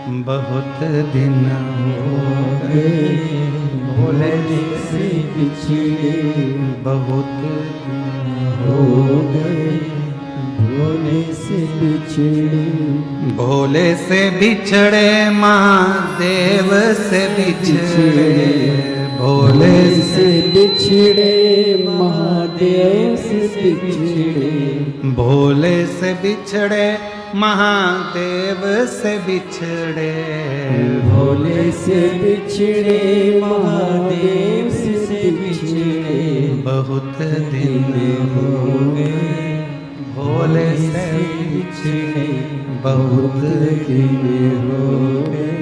बहुत दिन हो गए भोले से बिछड़े, बहुत दिन हो गए भोले से बिछड़े। भोले से बिछड़े महादेव से बिछड़े, भोले से बिछड़े महादेव से बिछड़े। भोले से बिछड़े महादेव से बिछड़े, भोले से बिछड़े महादेव से बिछड़े। बहुत दिन हो गए भोले से बिछड़े, बहुत दिन हो गए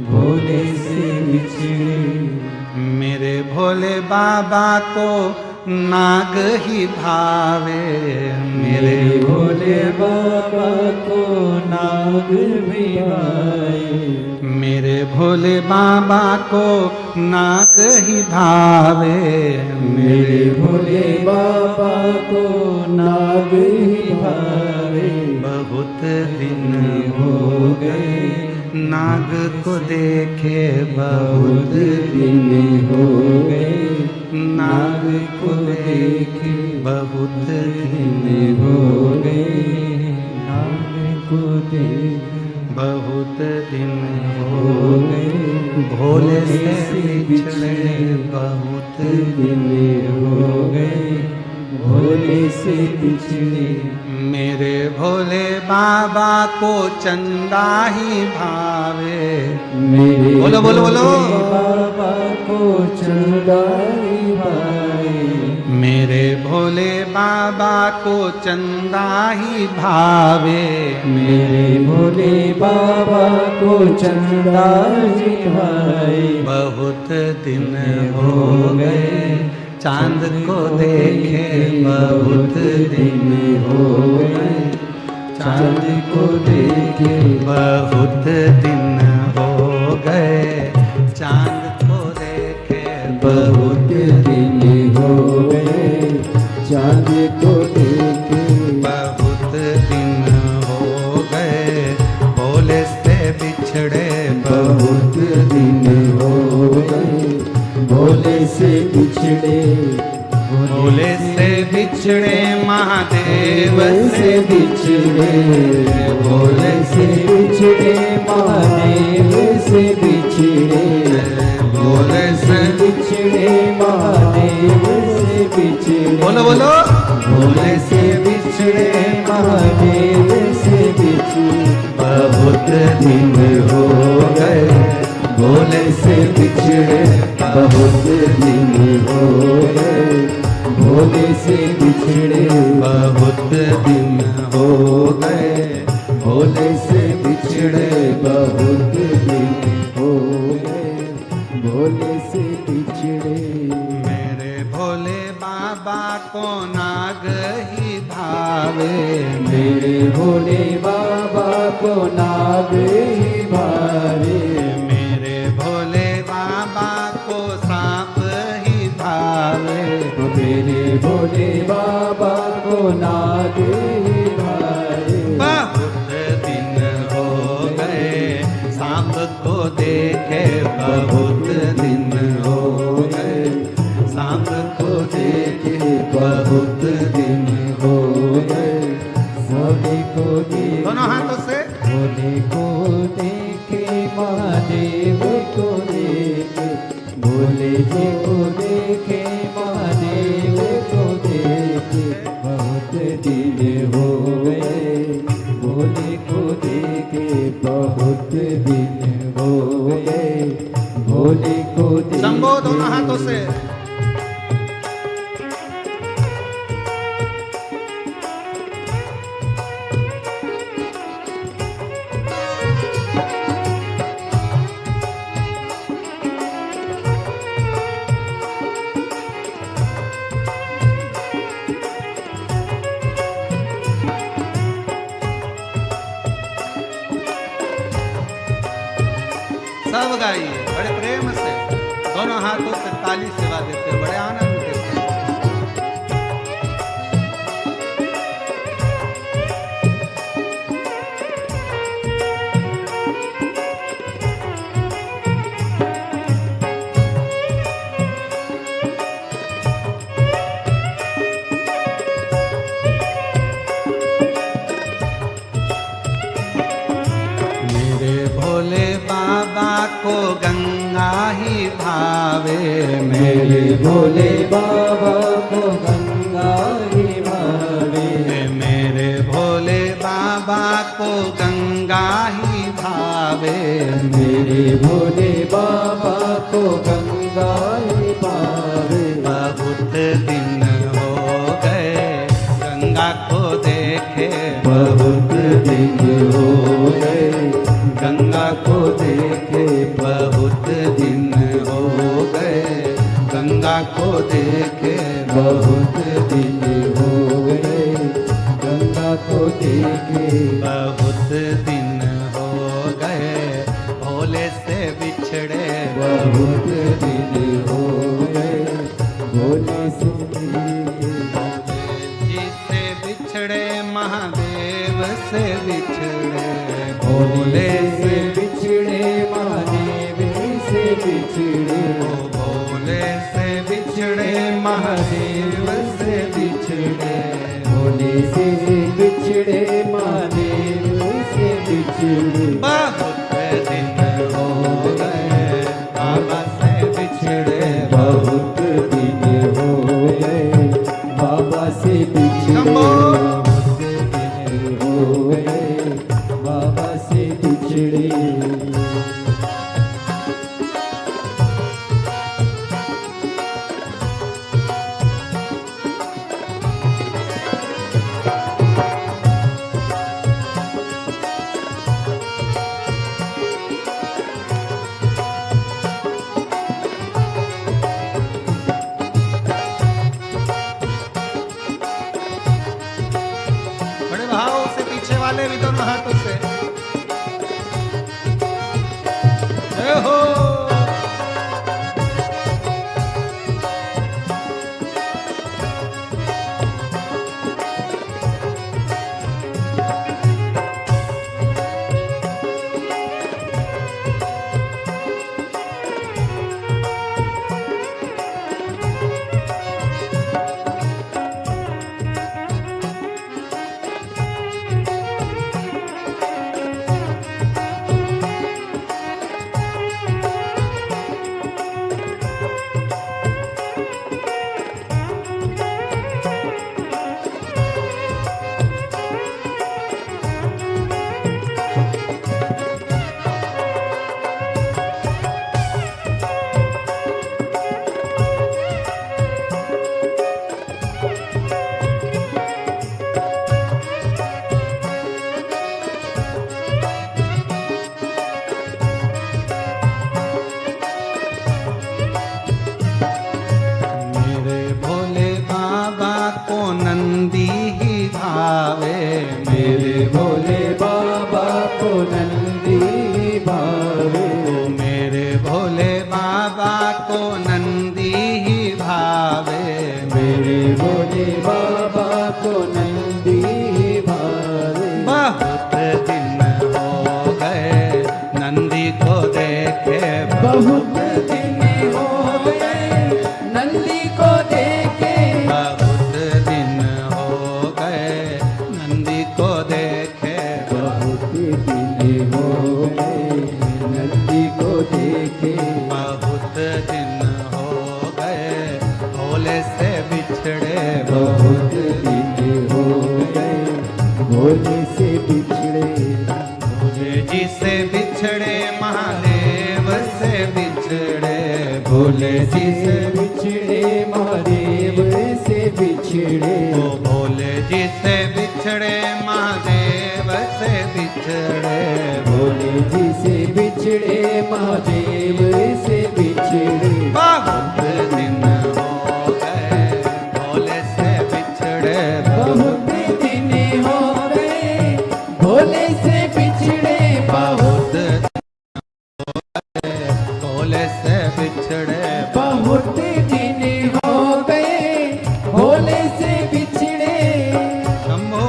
भोले से बिछड़े। मेरे भोले बाबा को नाग ही भावे, मेरे भोले बाबा को नाग भी भाए। मेरे भोले बाबा को नाग ही भावे, मेरे भोले बाबा को नाग ही भावे। बहुत दिन हो गए नाग को देखे, बहुत दिन हो गए नाग को देखे, बहुत दिन हो गए नाग को देखे। बहुत दिन हो गए भोले से बिछड़े, बहुत दिन हो गए भोले से बिछड़े। मेरे भोले बाबा को चंदा ही भावे। मेरे बोलो बोलो बोलो। बाबा को चंदा ही भावे। मेरे भोले बाबा को चंदा ही भावे, मेरे भोले बाबा को चंदा ही भावे। बहुत दिन हो गए चांद को देखे, बहुत दिन हो गए चांद को देखे। बहुत दिन हो गए चांद को देखे, बहुत दिन हो गए चांद को देखे। बहुत दिन हो गए भोले से बिछड़े, बहुत दिन हो गए भोले से बिछड़े। भोले से बिछड़े महादेव से बिछड़े। भोले से बिछड़े महादेव से बिछड़े। भोले से बिछड़े महादेव से बिछड़े। बोलो बोलो। भोले से बिछड़े महादेव से बिछड़े। बहुत दिन हो गए भोले से बिछड़े। बहुत दिन हो गए भोले से बिछड़े। बहुत दिन हो गए भोले से बिछड़े। बहुत दिन हो गए भोले से बिछड़े। मेरे भोले बाबा को नाग ही भावे, मेरे भोले बाबा को नाग ही भावे। मेरे भोले बाबा को सांप ही भावे, मेरे भोले बाबा को नाग ही भावे। बहुत दिन हो गए सांप को देखे, बहुत दिन हो गए सांप को देखे, बहुत दिन हो गए भोले को देखे। दोनों हाथों से भोले को देखे महादेव को देखे। भोले जी को देखे महादेव को देखे। बहुत दिन हो गए भोले को देखे। बहुत दिन हो गए भोले को देखे। शंभो दोनों हाथों से। सब गाइए बड़े प्रेम से, दोनों हाथों से ताली सेवा देते हैं, बड़े आनंद देते हैं। भोले बाबा को गंगा ही भावे, मेरे भोले बाबा को गंगा ही भावे, मेरे भोले बाबा को गंगा ही भावे, मेरे भोले बाबा को गंगा ही भावे। बहुत दिन हो गए गंगा को देखे, बहुत दिन हो गए गंगा को देखे, बहुत दिन हो गए गंगा को देखे, बहुत दिन हो गए गंगा को देखे, बहुत दिन हो गए भोले से बिछड़े, बहुत दिन हो गए भोले से जिसे बिछड़े महादेव से बिछड़े, भोले से बिछड़े महादेव से बिछड़े, भोले से बिछड़े महादेव से बिछड़े, भोले से बिछड़े महादेव से बिछड़े। बहुत दिन हो गए बाबा से बिछड़े, बहुत दिन हो गए बाबा से बिछड़े, बहुत दिन हो गए बाबा से बिछड़े। बड़े भाव से पीछे वाले भी दोनों हाथों से जय हो। मेरे भोले बाबा को नंदी ही भावे, मेरे भोले बाबा को नंदी भावे, मेरे भोले बाबा को नंदी ही भावे, मेरे भोले बाबा को नंदी भावे। बहुत दिन हो गए नंदी को देखे, बहुत दिन हो गए नंदी को देखे, बहुत दिन हो गए नंदी को देखे, बहुत दिन हो गए नंदी को देखे, बहुत दिन हो गए भोले से बिछड़े, बहुत दिन हो गए भोले से बिछड़े। भोले जी से बिछड़े महादेव से बिछड़े, भोले जी से बिछड़े महादेव से बिछड़े, ओ भोले जी से बिछड़े महादेव से बिछड़े, भोले जी से बिछड़े महादेव से बिछड़े। बहुत दिन हो गए भोले से बिछड़े, बहुत दिन हो गए भोले से बिछड़े, बहुत भोले से बिछड़े, बहुत दिन हो गए भोले से बिछड़े। शंभो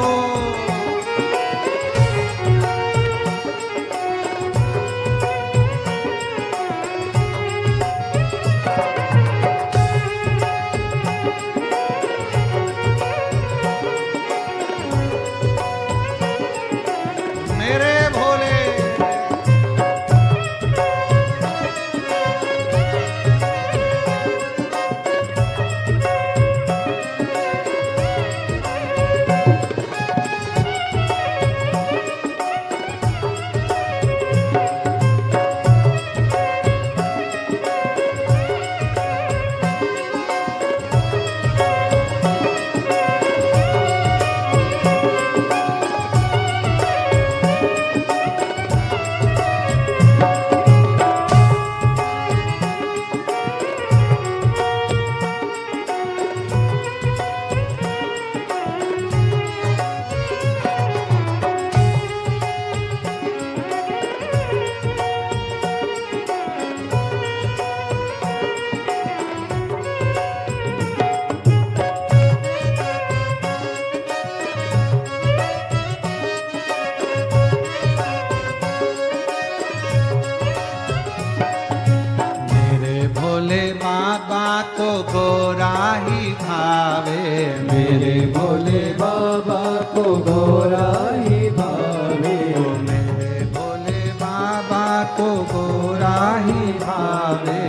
गोरा ही भावे, मेरे भोले बाबा को गोरा ही भावे, मेरे भोले बाबा को गोरा ही भावे,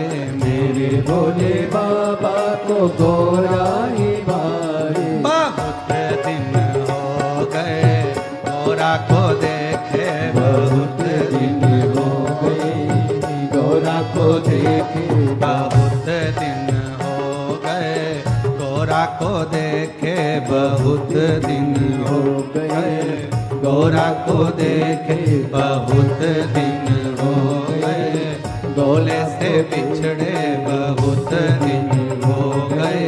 मेरे भोले बाबा को गोरा ही भावे। बहुत दिन हो गए गोरा को देखे, बहुत दिन हो गए गोरा को देखे, बहुत दिन हो गए गोरा को देखे, बहुत दिन हो गए गोरा को देखे, बहुत दिन हो गए गोले से बिछड़े, बहुत दिन हो गए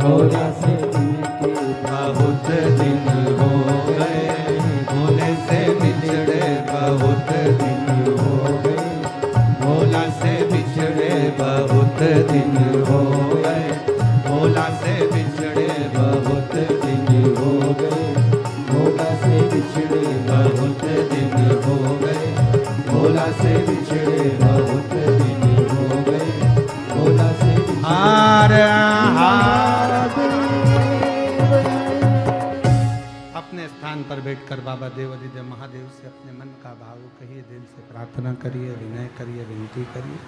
गोरा से बहुत दिन हो गए गोले से बिछड़े, बहुत दिन हो गए गोला से बिछड़े, बहुत दिन हो गए गोला से बिछड़े, बहुत दिन हो गए गोरा से बिछड़े, बहुत दिन हो गए गोला से बिछड़े, बहुत दिन हो गए गोला से हार हार। अपने स्थान पर बैठकर बाबा देव अधिदेव महादेव से अपने मन का भाव कहिए, दिल से प्रार्थना करिए, विनय करिए, विनती करिए।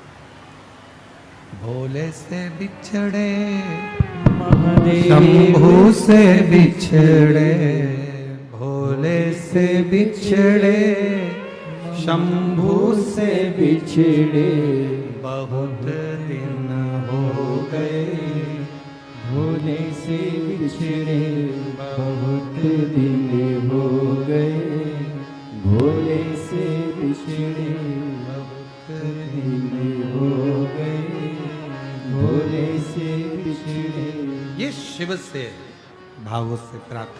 भोले से बिछड़े शंभू से बिछड़े, भोले से बिछड़े शंभू से बिछड़े, बहुत दिन हो गए भोले से बिछड़े, बहुत दिन हो गए भोले से बिछड़े, बहुत दिन हो गए भोले से बिछड़े। ये शिव से भावों से प्रार्थना।